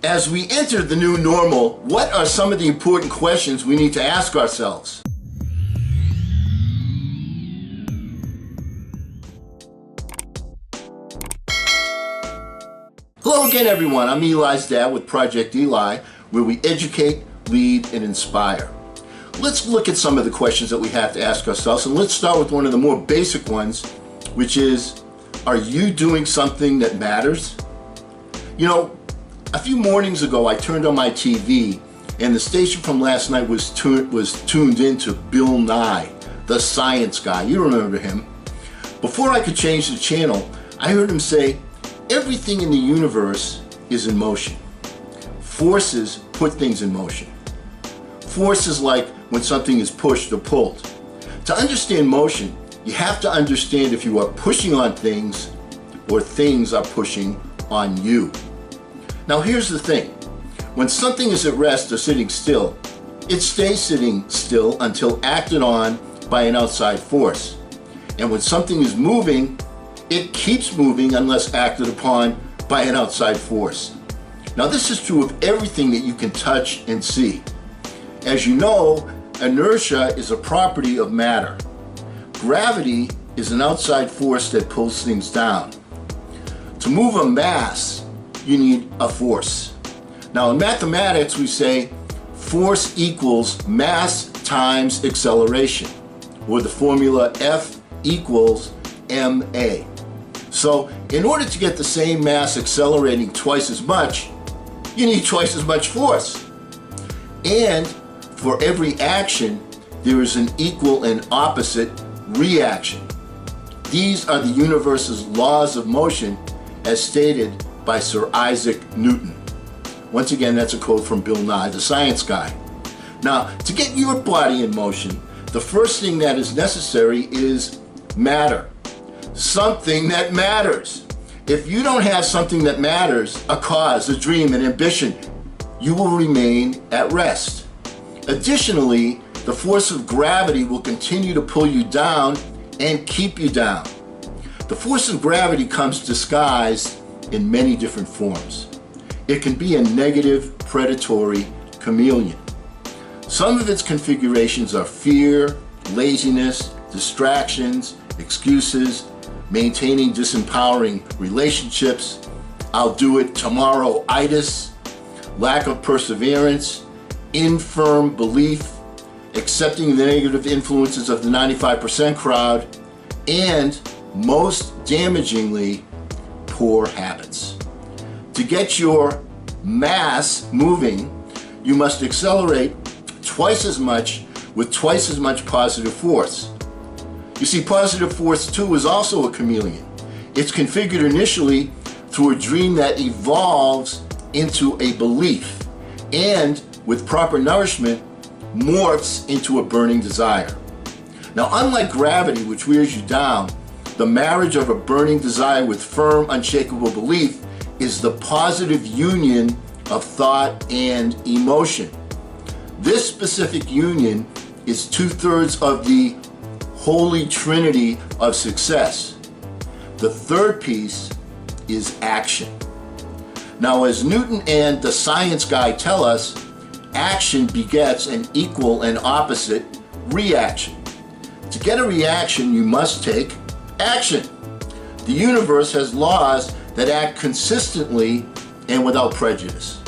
As we enter the new normal, what are some of the important questions we need to ask ourselves? Hello again, everyone. I'm Eli's dad with Project Eli, where we educate, lead, and inspire. Let's look at some of the questions that we have to ask ourselves, and let's start with one of the more basic ones, which is, are you doing something that matters? You know, a few mornings ago, I turned on my TV, and the station from last night was tuned into Bill Nye, the science guy. You remember him. Before I could change the channel, I heard him say, everything in the universe is in motion. Forces put things in motion. Forces like when something is pushed or pulled. To understand motion, you have to understand if you are pushing on things or things are pushing on you. Now here's the thing. When something is at rest or sitting still, it stays sitting still until acted on by an outside force. And when something is moving, it keeps moving unless acted upon by an outside force. Now this is true of everything that you can touch and see. As you know, inertia is a property of matter. Gravity is an outside force that pulls things down. To move a mass, you need a force. Now in mathematics we say force equals mass times acceleration, or the formula F equals ma. So in order to get the same mass accelerating twice as much, you need twice as much force. And for every action, there is an equal and opposite reaction. These are the universe's laws of motion as stated by Sir Isaac Newton. Once again, that's a quote from Bill Nye, the science guy. Now, to get your body in motion, the first thing that is necessary is matter. Something that matters. If you don't have something that matters, a cause, a dream, an ambition, you will remain at rest. Additionally, the force of gravity will continue to pull you down and keep you down. The force of gravity comes disguised in many different forms. It can be a negative, predatory chameleon. Some of its configurations are fear, laziness, distractions, excuses, maintaining disempowering relationships, I'll do it tomorrow-itis, lack of perseverance, infirm belief, accepting the negative influences of the 95% crowd, and most damagingly, poor habits. To get your mass moving, you must accelerate twice as much with twice as much positive force. You see, positive force too is also a chameleon. It's configured initially through a dream that evolves into a belief and, with proper nourishment, morphs into a burning desire. Now, unlike gravity, which wears you down, the marriage of a burning desire with firm, unshakable belief is the positive union of thought and emotion. This specific union is 2/3 of the holy trinity of success. The third piece is action. Now, as Newton and the science guy tell us, action begets an equal and opposite reaction. To get a reaction, you must take action. The universe has laws that act consistently and without prejudice.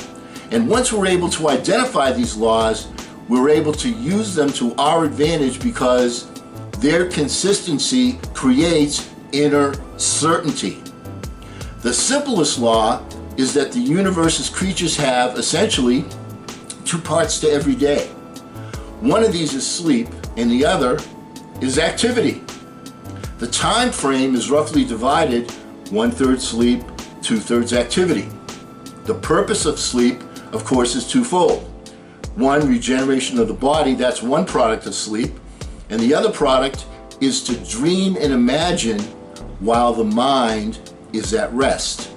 And once we're able to identify these laws, we're able to use them to our advantage because their consistency creates inner certainty. The simplest law is that the universe's creatures have essentially 2 parts to every day. One of these is sleep and the other is activity. The time frame is roughly divided 1/3 sleep, 2/3 activity. The purpose of sleep, of course, is twofold. One, regeneration of the body, that's one product of sleep, and the other product is to dream and imagine while the mind is at rest.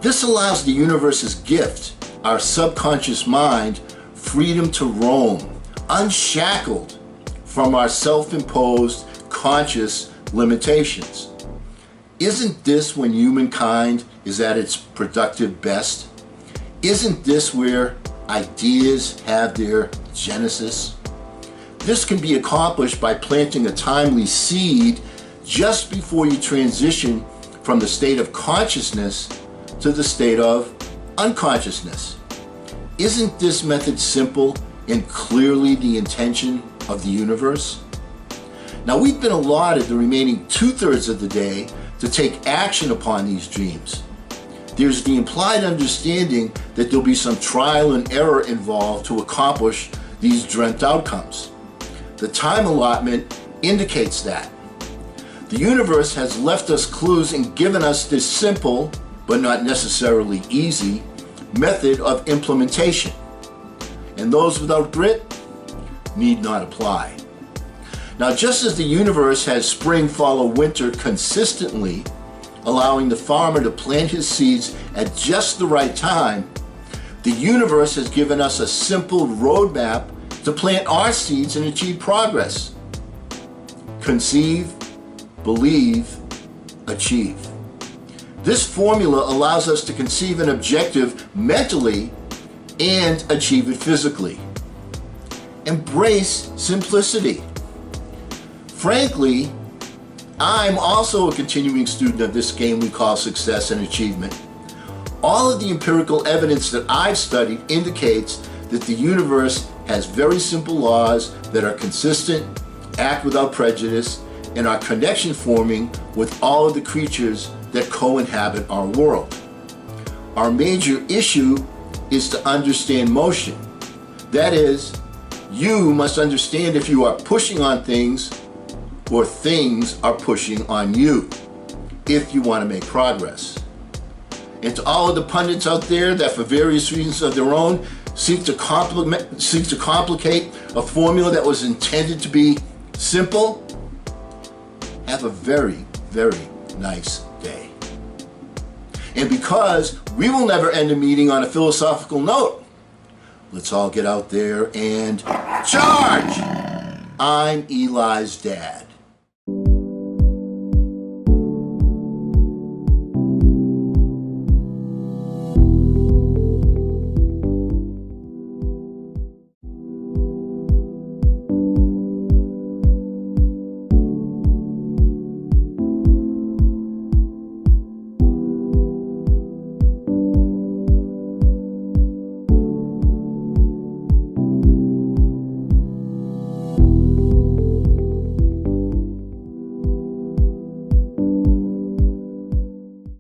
This allows the universe's gift, our subconscious mind, freedom to roam, unshackled from our self-imposed conscious limitations. Isn't this when humankind is at its productive best? Isn't this where ideas have their genesis? This can be accomplished by planting a timely seed just before you transition from the state of consciousness to the state of unconsciousness. Isn't this method simple and clearly the intention of the universe? Now, we've been allotted the remaining 2/3 of the day to take action upon these dreams. There's the implied understanding that there'll be some trial and error involved to accomplish these dreamt outcomes. The time allotment indicates that. The universe has left us clues and given us this simple, but not necessarily easy, method of implementation. And those without grit need not apply. Now, just as the universe has spring follow winter consistently, allowing the farmer to plant his seeds at just the right time, the universe has given us a simple roadmap to plant our seeds and achieve progress. Conceive, believe, achieve. This formula allows us to conceive an objective mentally and achieve it physically. Embrace simplicity. Frankly, I'm also a continuing student of this game we call success and achievement. All of the empirical evidence that I've studied indicates that the universe has very simple laws that are consistent, act without prejudice, and are connection forming with all of the creatures that co-inhabit our world. Our major issue is to understand motion. That is, you must understand if you are pushing on things or things are pushing on you if you want to make progress. And to all of the pundits out there that for various reasons of their own seek to complicate a formula that was intended to be simple, have a very, very nice day. And because we will never end a meeting on a philosophical note, let's all get out there and charge! I'm Eli's dad.